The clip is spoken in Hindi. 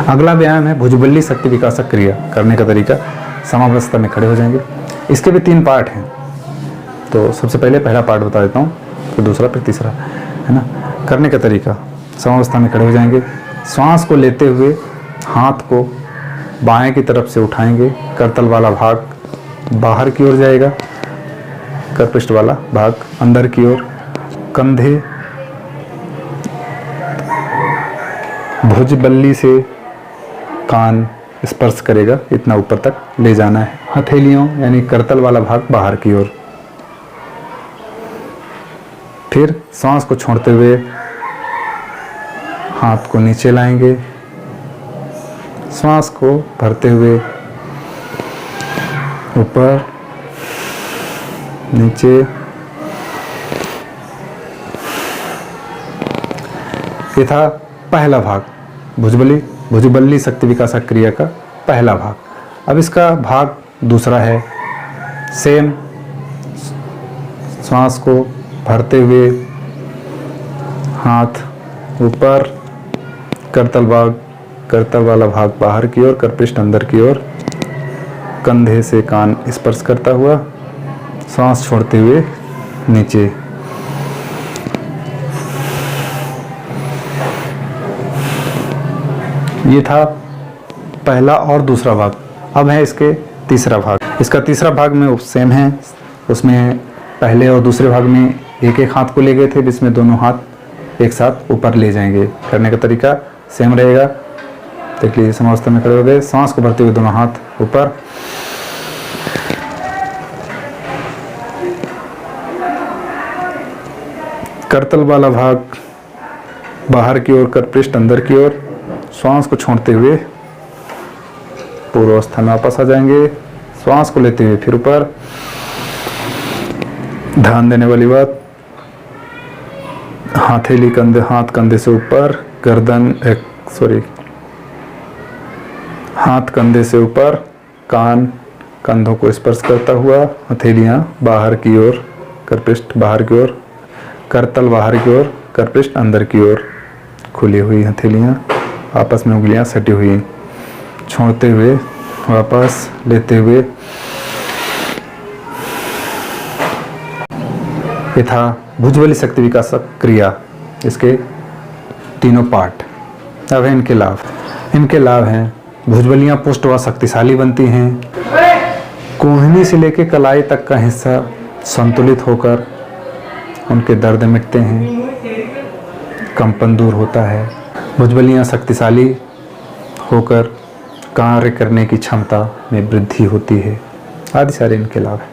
अगला व्यायाम है भुजबल्ली शक्ति विकासक क्रिया। करने का तरीका, समावस्था में खड़े हो जाएंगे। इसके भी 3 पार्ट हैं, तो सबसे पहले पहला पार्ट बता देता हूँ, फिर दूसरा, फिर तीसरा, है ना। करने का तरीका, समावस्था में खड़े हो जाएंगे। श्वास को लेते हुए हाथ को बाएं की तरफ से उठाएंगे। करतल वाला भाग बाहर की ओर जाएगा, करपृष्ठ वाला भाग अंदर की ओर। कंधे भुजबल्ली से कान स्पर्श करेगा, इतना ऊपर तक ले जाना है। हथेलियों यानी करतल वाला भाग बाहर की ओर। फिर सांस को छोड़ते हुए हाथ को नीचे लाएंगे। सांस को भरते हुए ऊपर नीचे। ये था पहला भाग, भुजबल्ली शक्ति विकासक क्रिया का पहला भाग। अब इसका भाग दूसरा है। सेम, श्वास को भरते हुए हाथ ऊपर, करतल वाला भाग बाहर की ओर, करपृष्ठ अंदर की ओर। कंधे से कान स्पर्श करता हुआ, सांस छोड़ते हुए नीचे। ये था पहला और दूसरा भाग। अब है इसके तीसरा भाग। इसका तीसरा भाग में सेम है। उसमें पहले और दूसरे भाग में एक एक हाथ को ले गए थे, जिसमें दोनों हाथ एक साथ ऊपर ले जाएंगे। करने का तरीका सेम रहेगा। देख लीजिए, समावस्था में खड़े हो गए, सांस को भरते हुए दोनों हाथ ऊपर, करतल वाला भाग बाहर की ओर, करपृष्ठ अंदर की ओर। श्वास को छोड़ते हुए पूर्वावस्था में वापस आ जाएंगे। श्वास को लेते हुए फिर ऊपर। ध्यान देने वाली बात, हथेली कंधे, हाथ कंधे से ऊपर, हाथ कंधे से ऊपर, कान कंधों को स्पर्श करता हुआ, हथेलियां बाहर की ओर, करपृष्ठ बाहर की ओर, करतल बाहर की ओर, करपृष्ठ अंदर की ओर। खुली हुई हथेलियां, आपस में उंगलियां सटी हुई। छोड़ते हुए वापस, लेते हुए। ये था भुजबल्ली शक्ति विकासक क्रिया, इसके तीनों पार्ट। अब है इनके लाभ। इनके लाभ हैं, भुजबल्लियाँ पुष्ट व शक्तिशाली बनती हैं। कोहनी से लेकर कलाई तक का हिस्सा संतुलित होकर उनके दर्द मिटते हैं, कंपन दूर होता है। भुजबल्लियाँ शक्तिशाली होकर कार्य करने की क्षमता में वृद्धि होती है, आदि सारे इनके लाभ हैं।